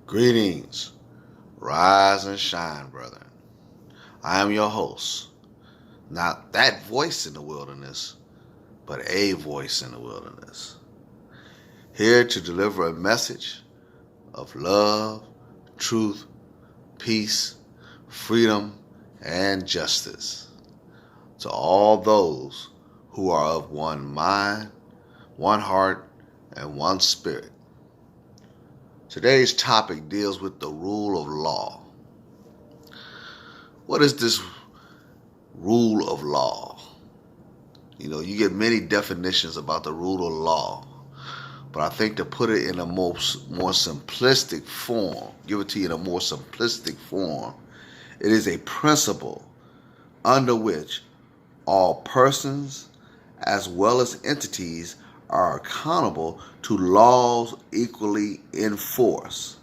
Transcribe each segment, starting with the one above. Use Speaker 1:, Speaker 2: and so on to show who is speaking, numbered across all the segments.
Speaker 1: Greetings, rise and shine, brethren. I am your host, not that voice in the wilderness, but a voice in the wilderness, here to deliver a message of love, truth, peace, freedom, and justice to all those who are of one mind, one heart, and one spirit. Today's topic deals with the rule of law. What is this rule of law? You get many definitions about the rule of law, but I think to put it in a more simplistic form, give it to you in a more simplistic form, it is a principle under which all persons as well as entities are accountable to laws equally in force.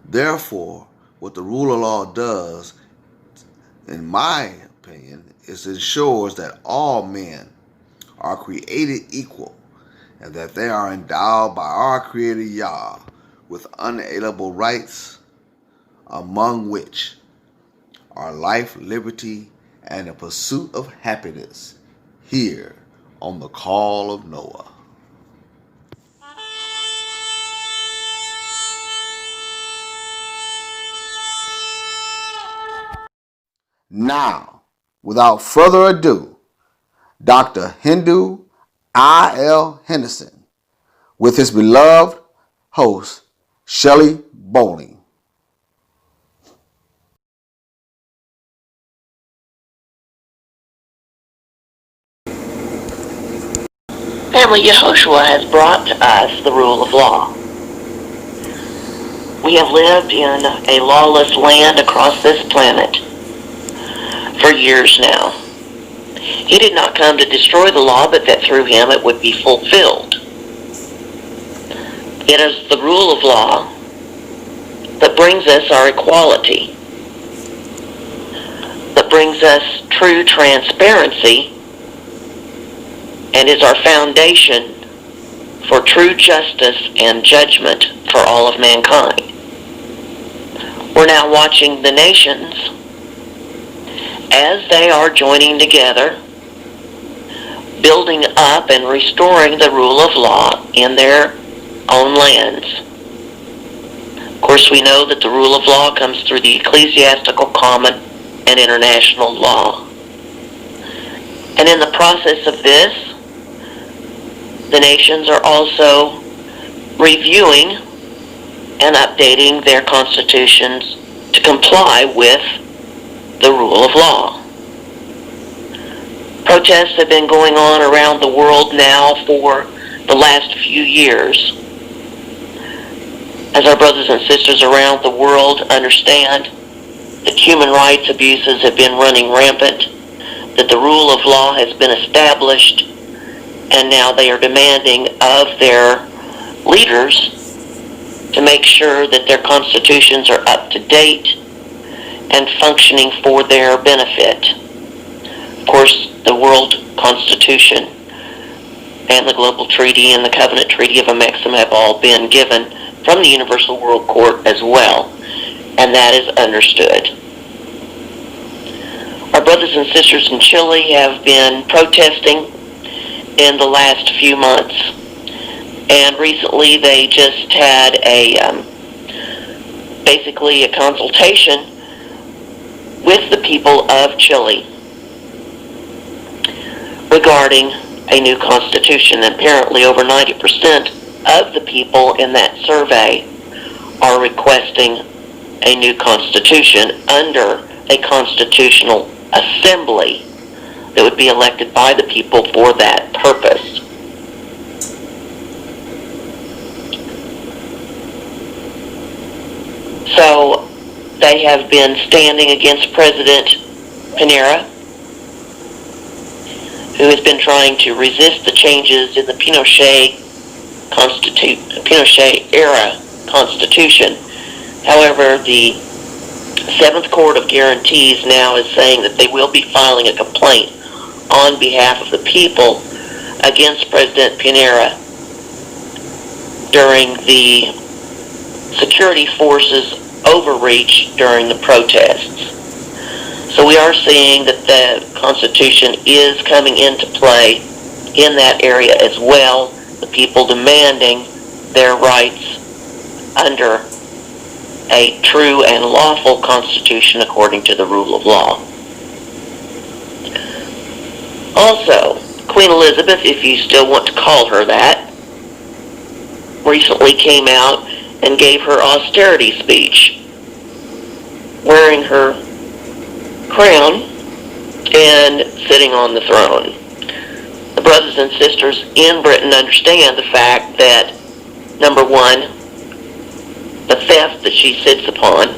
Speaker 1: Therefore, what the rule of law does, in my opinion, is ensures that all men are created equal and that they are endowed by our Creator Yah with unalienable rights, among which are life, liberty, and the pursuit of happiness here on the call of Noah. Now, without further ado, Dr. Hindu I.L. Henderson with his beloved host, Shelley Bowling.
Speaker 2: Family YHWH has brought to us the rule of law. We have lived in a lawless land across this planet for years now. He did not come to destroy the law, but that through him it would be fulfilled. It is the rule of law that brings us our equality, that brings us true transparency, and is our foundation for true justice and judgment for all of mankind. We're now watching the nations as they are joining together, building up and restoring the rule of law in their own lands. Of course, we know that the rule of law comes through the ecclesiastical, common, and international law. And in the process of this, the nations are also reviewing and updating their constitutions to comply with the rule of law. Protests have been going on around the world now for the last few years, as our brothers and sisters around the world understand that human rights abuses have been running rampant, that the rule of law has been established, and now they are demanding of their leaders to make sure that their constitutions are up to date and functioning for their benefit. Of course, the World Constitution and the Global Treaty and the Covenant Treaty of Amexem have all been given from the Universal World Court as well, and that is understood. Our brothers and sisters in Chile have been protesting in the last few months, and recently they just had basically a consultation with the people of Chile regarding a new constitution. Apparently over 90% of the people in that survey are requesting a new constitution under a constitutional assembly that would be elected by the people for that purpose. So they have been standing against President Pinera, who has been trying to resist the changes in the Pinochet era constitution. However, the Seventh Court of Guarantees now is saying that they will be filing a complaint on behalf of the people against President Pinera during the security forces overreach during the protests. So we are seeing that the Constitution is coming into play in that area as well, the people demanding their rights under a true and lawful Constitution according to the rule of law. Also, Queen Elizabeth, if you still want to call her that, recently came out and gave her austerity speech, wearing her crown and sitting on the throne. The brothers and sisters in Britain understand the fact that, number one, the theft that she sits upon,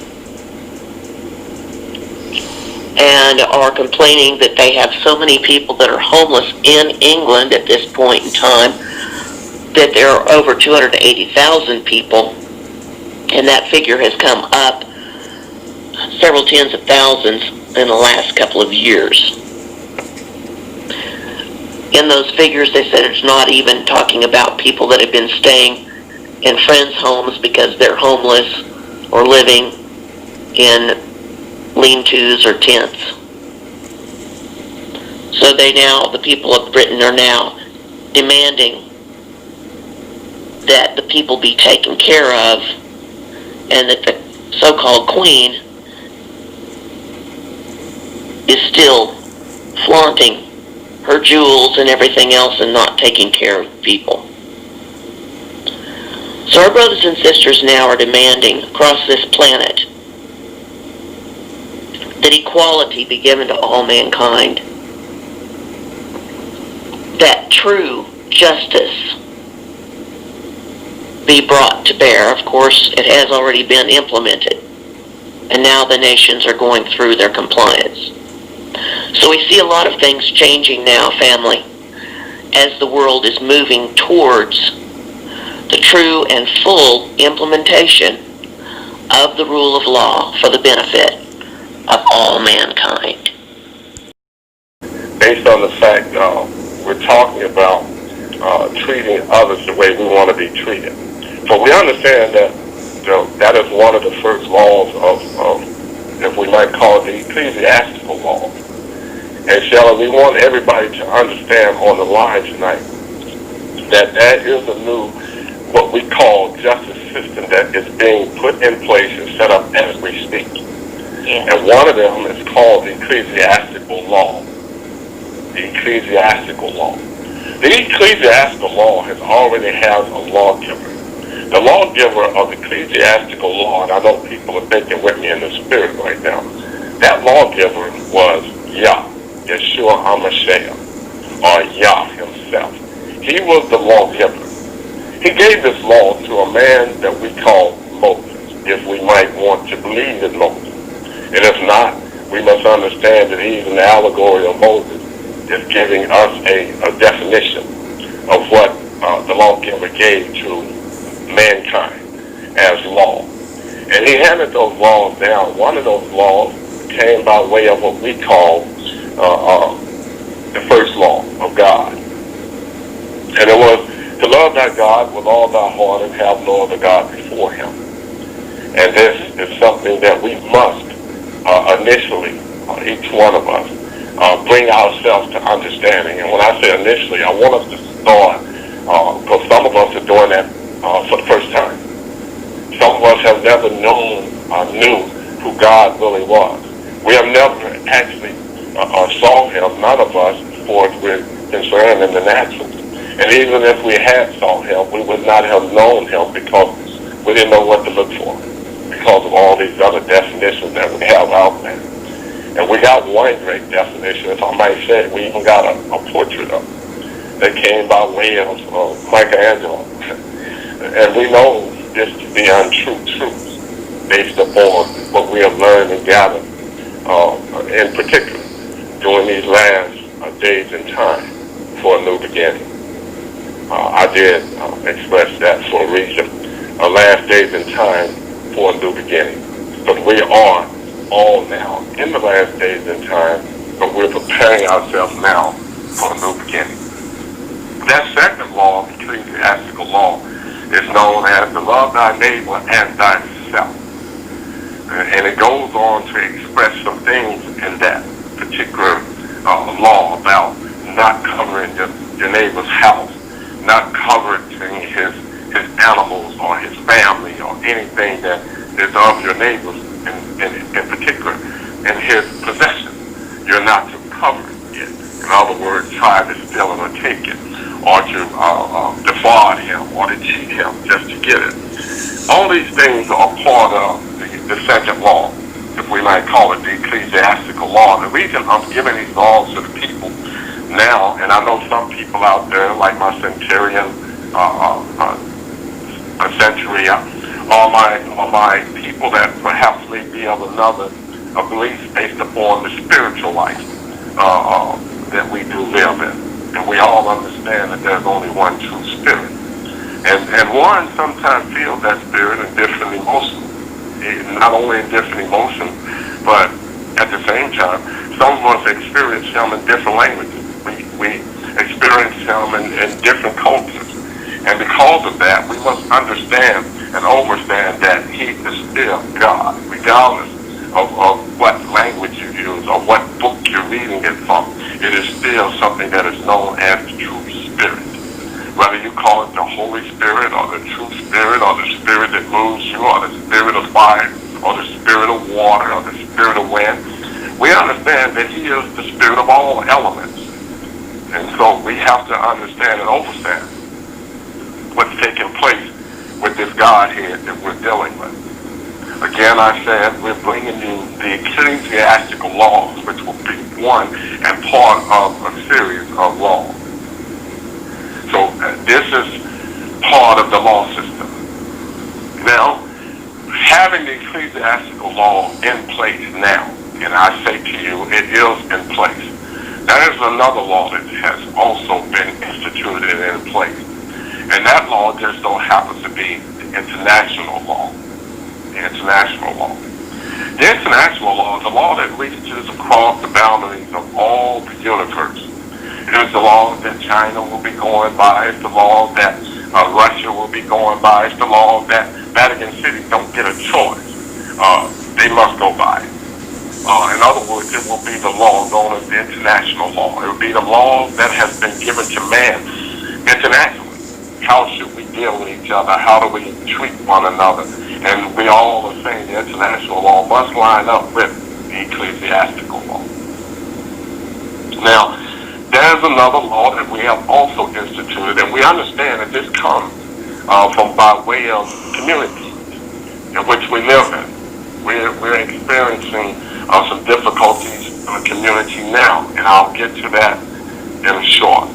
Speaker 2: and are complaining that they have so many people that are homeless in England at this point in time, that there are over 280,000 people, and that figure has come up several tens of thousands in the last couple of years. In those figures, they said it's not even talking about people that have been staying in friends' homes because they're homeless or living in lean-tos or tents. So the people of Britain are now demanding that the people be taken care of, and that the so-called Queen is still flaunting her jewels and everything else and not taking care of people. So our brothers and sisters now are demanding across this planet that equality be given to all mankind, that true justice be brought to bear. Of course, it has already been implemented, and now the nations are going through their compliance. So we see a lot of things changing now, family, as the world is moving towards the true and full implementation of the rule of law for the benefit of all mankind.
Speaker 3: Based on the fact we're talking about treating others the way we want to be treated. But we understand that that is one of the first laws of, if we might call it, the ecclesiastical law. And Shelley, we want everybody to understand on the line tonight that is a new, what we call justice system that is being put in place and set up as we speak.
Speaker 2: Yeah.
Speaker 3: And one of them is called the ecclesiastical law. The ecclesiastical law. The ecclesiastical law already has a lawgiver. The lawgiver of the ecclesiastical law, and I know people are thinking with me in the spirit right now, that lawgiver was Yeshua HaMashiach, or Yah himself. He was the lawgiver. He gave this law to a man that we call Moses, if we might want to believe in Moses. And if not, we must understand that he's an allegory of Moses, is giving us a definition of what the lawgiver gave to mankind as law. And he handed those laws down. One of those laws came by way of what we call the first law of God. And it was to love thy God with all thy heart and have no other God before him. And this is something that we must initially, each one of us, bring ourselves to understanding. And when I say initially, I want us to start, because some of us are doing that for the first time. Some of us have never knew who God really was. We have never actually saw him, none of us, for we're concerned in the natural. And even if we had saw him, we would not have known him because we didn't know what to look for, because of all these other definitions that we have out there. And we got one great definition, if I might say. We even got a portrait of him that came by way of Michelangelo. And we know this to be untrue truths based upon what we have learned and gathered, in particular, during these last days and time for a new beginning. I did express that for a reason. Last days and time for a new beginning. But we are all now in the last days and time, but we're preparing ourselves now for a new beginning. That second law, the ecclesiastical law, It's known as the love thy neighbor as thyself. And it goes on to express some things in that particular law about not covering your neighbor's house, not covering his animals or his family or anything that is of your neighbor's in particular in his possession. You're not to cover it. In other words, try to steal it or take it, or to defraud him or to cheat him just to get it. All these things are part of the second law, if we might call it the ecclesiastical law. The reason I'm giving these laws to the people now, and I know some people out there, like my centurion, a century, or my people that perhaps may be of another belief based upon the spiritual life that we do live in. And we all understand that there's only one true spirit. And one sometimes feels that spirit in different emotions. Not only in different emotions, but at the same time, some of us experience him in different languages. We experience him in different cultures. And because of that, we must understand and understand that he is still God, regardless of what language you use or what book you're reading it from. It is still something that is known as the true spirit. Whether you call it the Holy Spirit or the true spirit or the spirit that moves you or the spirit of fire or the spirit of water or the spirit of wind, we understand that he is the spirit of all elements. And so we have to understand and understand what's taking place with this Godhead that we're dealing with. Again, I said we're bringing you the ecclesiastical laws, which will be one and part of a series of laws. So this is part of the law system. Now, having the ecclesiastical law in place now, and I say to you, it is in place. There is another law that has also been instituted and in place. And that law just so happens to be the international law. The international law. The international law is a law that reaches across the boundaries of all the universe. It is the law that China will be going by. It's the law that Russia will be going by. It's the law that Vatican City don't get a choice. They must go by. In other words, it will be the law known as the international law. It will be the law that has been given to man internationally. How should we deal with each other? How do we treat one another? And we all are saying the international law must line up with the ecclesiastical law. Now, there's another law that we have also instituted, and we understand that this comes from by way of community in which we live in. We're experiencing some difficulties in the community now, and I'll get to that in short.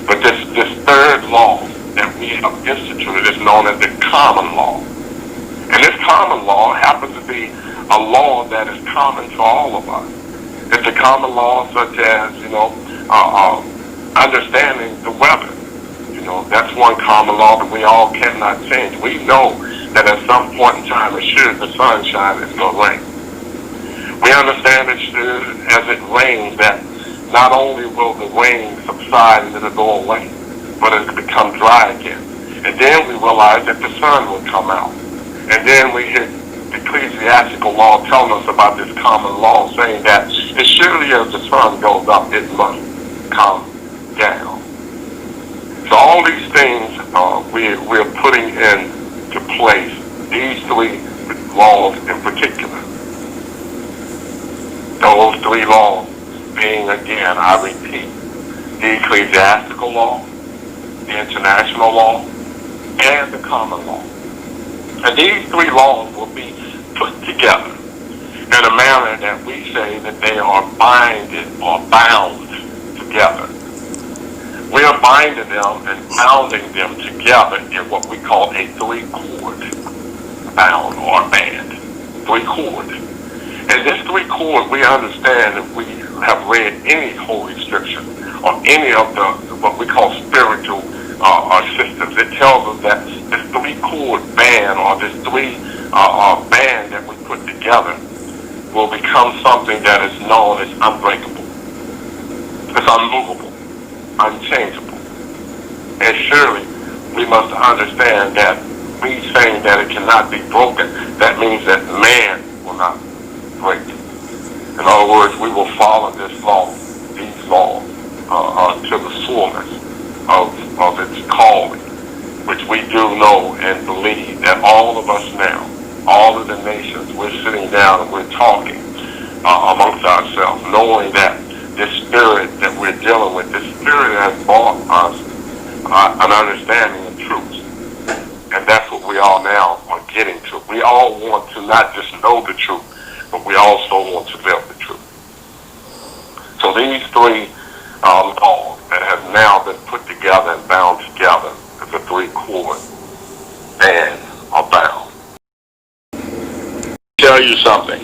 Speaker 3: But this third law that we have instituted is known as the common law. And this common law happens to be a law that is common to all of us. It's a common law such as, understanding the weather. That's one common law that we all cannot change. We know that at some point in time, as sure as the sun shines, it's going to rain. We understand that as it rains, that not only will the rain subside and it'll go away, but it'll become dry again. And then we realize that the sun will come out. And then we hear the ecclesiastical law telling us about this common law, saying that as surely as the sun goes up, it must come down. So all these things we're putting into place, these three laws in particular. Those three laws being, again, I repeat, the ecclesiastical law, the international law, and the common law. And these three laws will be put together in a manner that we say that they are binded or bound together. We are binding them and bounding them together in what we call a three-chord bound or band. Three-chord. And this three-chord, we understand if we have read any holy scripture or any of the what we call spiritual systems, it tells us that this three-chord band or this band that we put together will become something that is known as unbreakable. It's unmovable, unchangeable. And surely we must understand that me saying that it cannot be broken, that means that man will not break it. In other words, we will follow this law, these laws, to the fullness of its calling, which we do know and believe that all of us now, all of the nations, we're sitting down and we're talking amongst ourselves, knowing that this spirit that we're dealing with, this spirit has brought us an understanding of truth. And that's what we all now are getting to. We all want to not just know the truth, but we also want to live the truth. So these three laws that have now been put together and bound together as a three-chord band are bound. Tell you something.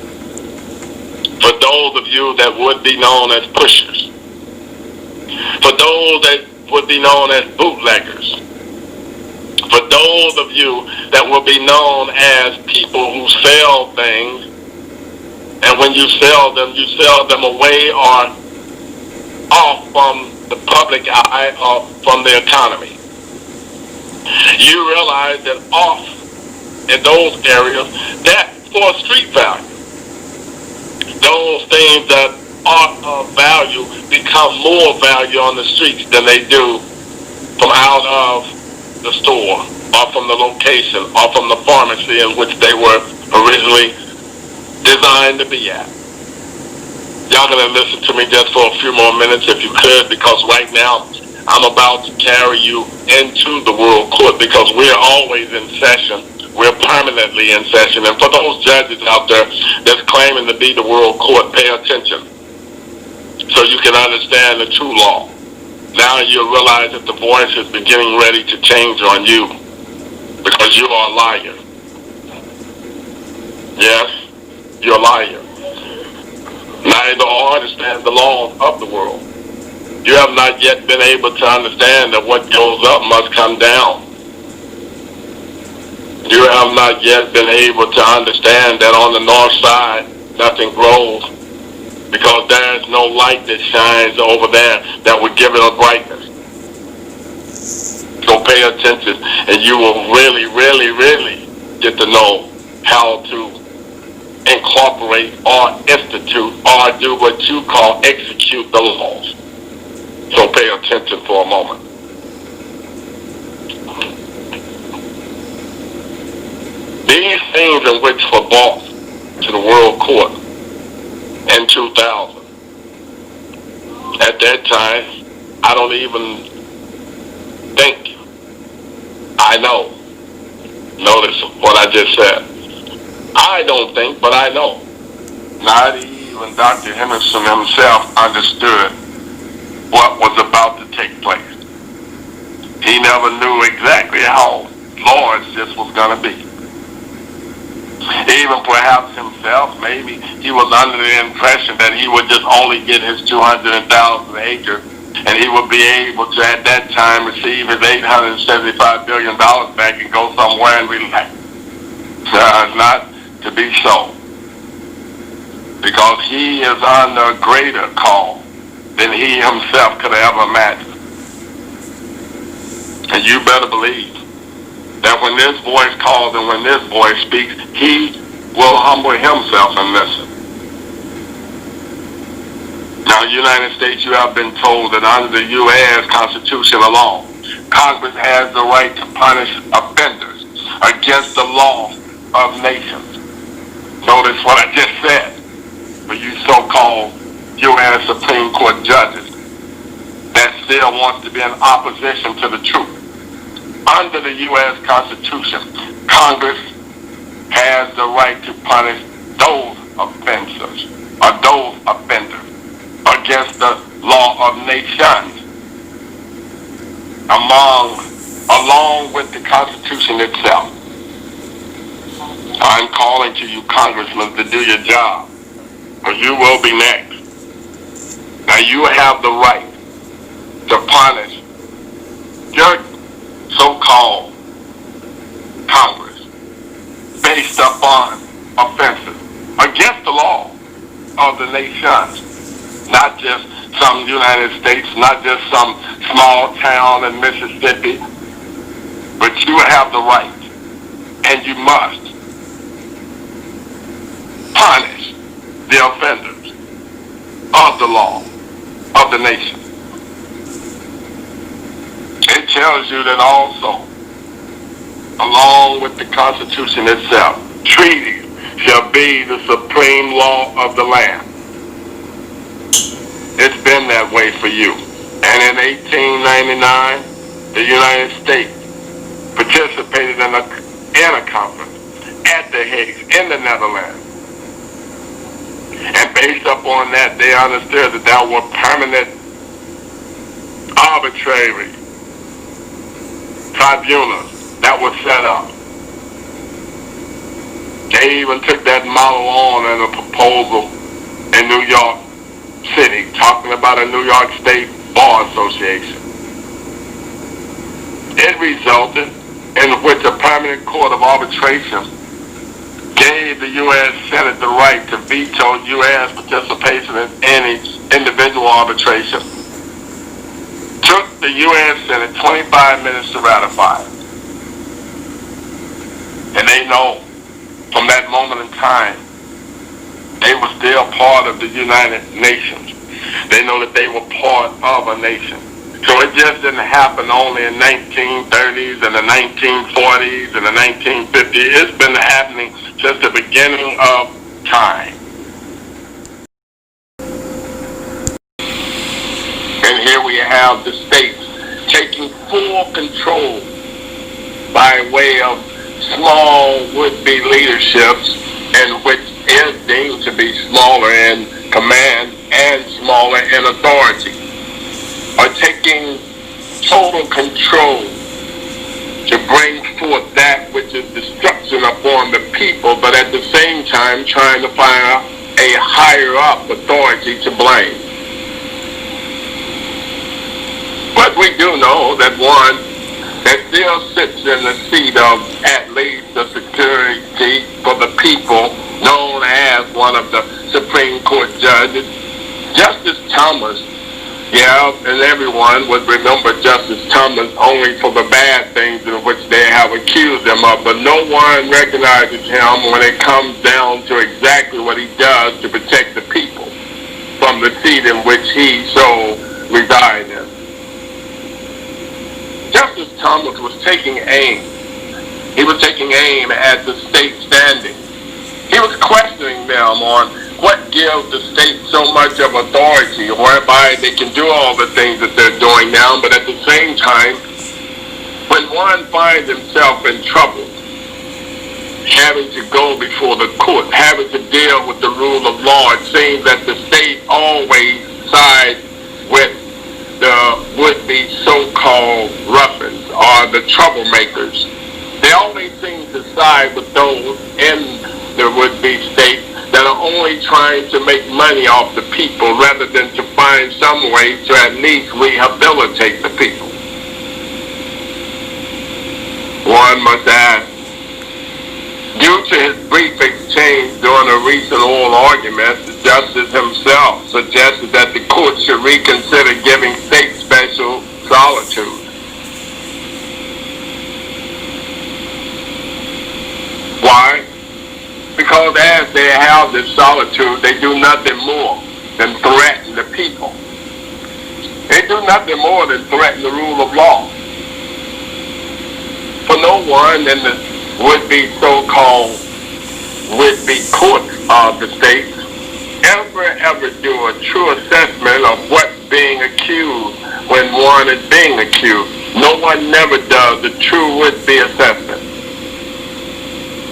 Speaker 3: For those of you that would be known as pushers, for those that would be known as bootleggers, for those of you that will be known as people who sell things, and when you sell them away or off from the public eye or from the economy. You realize that off in those areas, that for street value, those things that are of value become more value on the streets than they do from out of the store or from the location or from the pharmacy in which they were originally designed to be at. Y'all gonna listen to me just for a few more minutes if you could, because right now I'm about to carry you into the world court, because we're always in session. We're permanently in session. And for those judges out there that's claiming to be the world court, pay attention so you can understand the true law. Now you realize that the voice is beginning ready to change on you, because you are a liar. Yes, you're a liar. Neither understand the laws of the world. You have not yet been able to understand that what goes up must come down. You have not yet been able to understand that on the north side, nothing grows, because there is no light that shines over there that would give it a brightness. So pay attention, and you will really, really, really get to know how to incorporate or institute or do what you call execute the laws. So pay attention for a moment. These things in which were brought to the world court in 2000, at that time, I don't even think I know. Notice what I just said. I don't think, but I know. Not even Dr. Henderson himself understood what was about to take place. He never knew exactly how large this was going to be. Even perhaps himself, maybe he was under the impression that he would just only get his 200,000 acres, and he would be able to, at that time, receive his $875 billion back and go somewhere and relax. Not to be so, because he is under a greater call than he himself could have ever imagined. And you better believe that when this voice calls and when this voice speaks, he will humble himself and listen. Now, in the United States, you have been told that under the U.S. Constitution alone, Congress has the right to punish offenders against the law of nations. Notice what I just said. For you so-called U.S. Supreme Court judges that still wants to be in opposition to the truth. Under the U.S. Constitution, Congress has the right to punish those offenders or those offenders against the law of nations, along with the Constitution itself. I'm calling to you, congressmen, to do your job, or you will be next. Now you have the right to punish your so-called Congress based upon offenses against the law of the nations, not just some United States, not just some small town in Mississippi, but you have the right, and you must punish the offenders of the law of the nation. It tells you that also, along with the Constitution itself, treaties shall be the supreme law of the land. It's been that way for you. And in 1899, the United States participated in a conference at the HILH in the Netherlands. And based upon that, they understood that there were permanent, arbitrary tribunals that were set up. They even took that model on in a proposal in New York City, talking about a New York State Bar Association. It resulted in which a permanent court of arbitration gave the U.S. Senate the right to veto U.S. participation in any individual arbitration. Took the U.S. Senate 25 minutes to ratify it. And they know from that moment in time, they were still part of the United Nations. They know that they were part of a nation. So it just didn't happen only in 1930s and the 1940s and the 1950s. It's been happening since the beginning of time. And here we have the states taking full control by way of small would-be leaderships, in which is deemed to be smaller in command and smaller in authority, are taking total control to bring forth that which is destruction upon the people, but at the same time trying to find a higher up authority to blame. But we do know that one that still sits in the seat of at least the security for the people, known as one of the Supreme Court judges, Justice Thomas. Yeah, and everyone would remember Justice Thomas only for the bad things in which they have accused him of, but no one recognizes him when it comes down to exactly what he does to protect the people from the seat in which he so resides in. Justice Thomas was taking aim. He was taking aim at the state standing. He was questioning them on what gives the state so much of authority, whereby they can do all the things that they're doing now, but at the same time, when one finds himself in trouble, having to go before the court, having to deal with the rule of law, it seems that the state always sides with the would-be so-called ruffians or the troublemakers. They always seem to side with those in the would-be state that are only trying to make money off the people rather than to find some way to at least rehabilitate the people. One must ask, due to his brief exchange during a recent oral argument, the justice himself suggested that the court should reconsider giving states special solitude. Why? Because as they have this solitude, they do nothing more than threaten the people. They do nothing more than threaten the rule of law. For no one in the would-be so-called would-be court of the states ever do a true assessment of what's being accused when one is being accused. No one never does the true would-be assessment.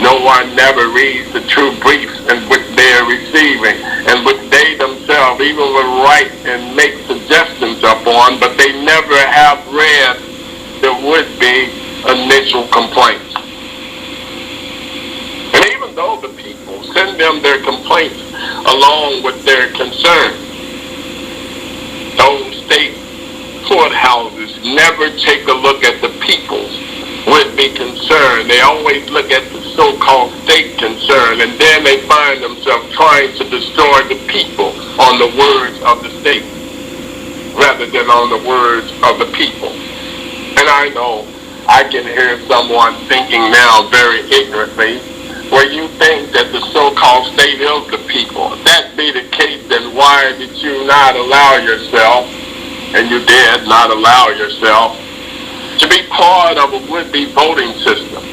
Speaker 3: No one never reads the true briefs in which they are receiving, and which they themselves even will write and make suggestions upon, but they never have read the would-be initial complaints. And even though the people send them their complaints along with their concerns, those state courthouses never take a look at the people's would-be concern. They always look at the so-called state concern, and then they find themselves trying to destroy the people on the words of the state rather than on the words of the people. And I know I can hear someone thinking now very ignorantly, where you think that the so-called state is the people. If that be the case, then why did you not allow yourself, and you did not allow yourself, to be part of a would-be voting system?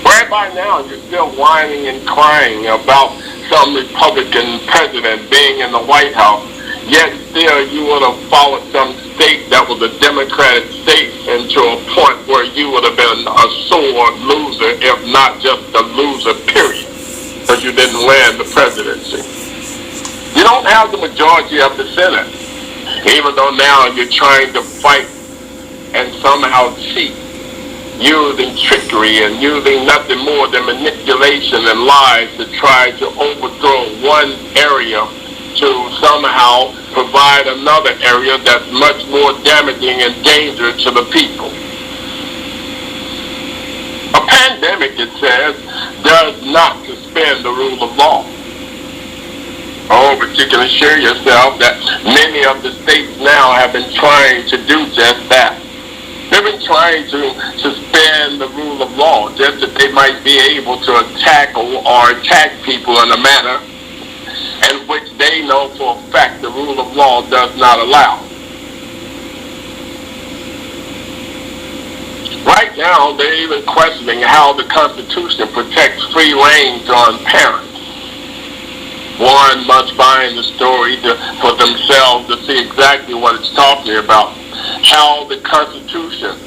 Speaker 3: Whereby now you're still whining and crying about some Republican president being in the White House, yet still you would have followed some state that was a Democratic state into a point where you would have been a sore loser, if not just a loser, period, because you didn't win the presidency. You don't have the majority of the Senate, even though now you're trying to fight and somehow cheat, using trickery and using nothing more than manipulation and lies to try to overthrow one area to somehow provide another area that's much more damaging and dangerous to the people. A pandemic, it says, does not suspend the rule of law. Oh, but you can assure yourself that many of the states now have been trying to do just that. They've been trying to suspend the rule of law just that they might be able to tackle or attack people in a manner in which they know for a fact the rule of law does not allow. Right now, they're even questioning how the Constitution protects free range on parents. One must find the story for themselves to see exactly what it's talking about. How the Constitution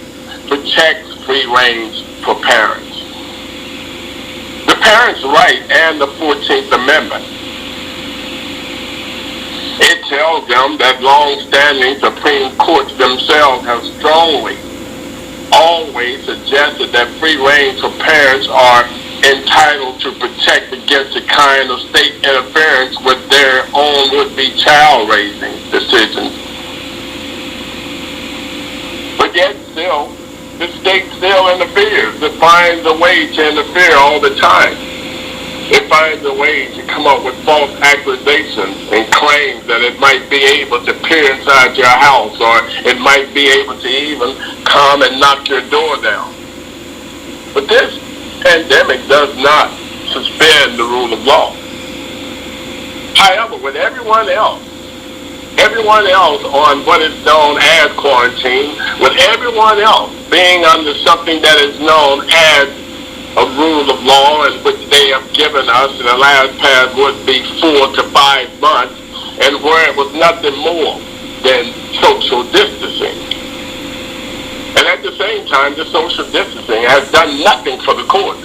Speaker 3: protects free range for parents. The parents' right and the 14th Amendment. It tells them that long-standing Supreme Courts themselves have strongly always suggested that free range for parents are entitled to protect against the kind of state interference with their own would-be child-raising decisions. But yet still, the state still interferes. It finds a way to interfere all the time. It finds a way to come up with false accusations and claims that it might be able to peer inside your house, or it might be able to even come and knock your door down. But this pandemic does not suspend the rule of law. However, with everyone else on what is known as quarantine, with everyone else being under something that is known as a rule of law, in which they have given us in the last past would be 4 to 5 months, and where it was nothing more than social distancing. And at the same time, the social distancing has done nothing for the courts.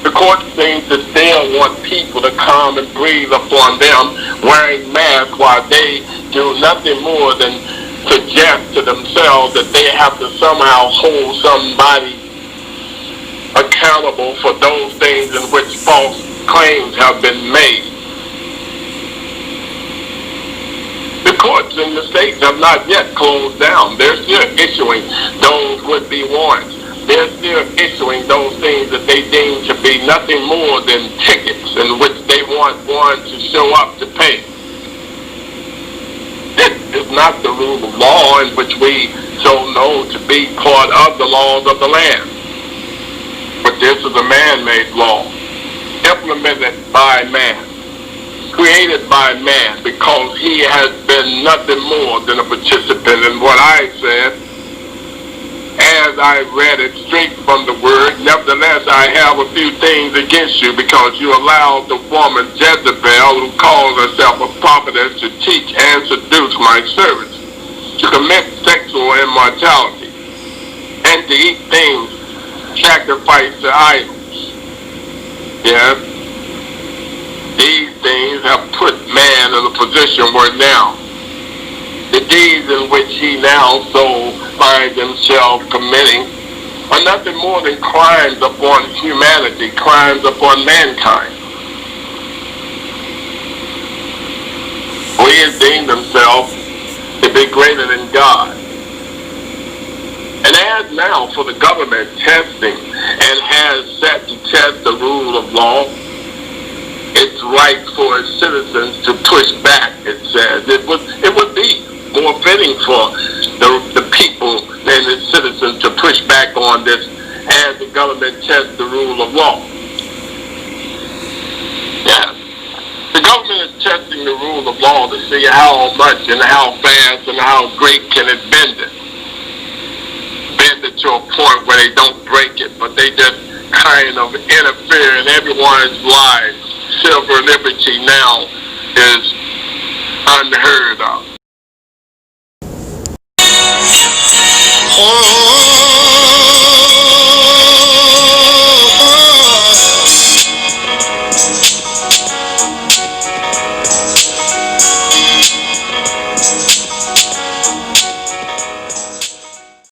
Speaker 3: The courts seem to still want people to come and breathe upon them wearing masks, while they do nothing more than suggest to themselves that they have to somehow hold somebody accountable for those things in which false claims have been made. The courts in the states have not yet closed down. They're still issuing those would-be warrants. They're still issuing those things that they deem to be nothing more than tickets in which they want one to show up to pay. This is not the rule of law in which we so know to be part of the laws of the land. But this is a man-made law, implemented by man, created by man, because he has been nothing more than a participant in what I said, as I read it straight from the word. Nevertheless, I have a few things against you, because you allowed the woman Jezebel, who calls herself a prophetess, to teach and seduce my servants, to commit sexual immorality, and to eat things sacrificed to idols. Yes, these things have put man in a position where now the deeds in which he now so finds himself committing are nothing more than crimes upon humanity, crimes upon mankind. For he has deemed himself to be greater than God. And as now for the government testing and has set to test the rule of law, it's right for its citizens to push back, it says. It would be more fitting for the people and its citizens to push back on this as the government tests the rule of law. Yes. The government is testing the rule of law to see how much and how fast and how great can it bend it. Bend it to a point where they don't break it, but they just kind of interfere in everyone's lives. Civil liberty now is unheard of.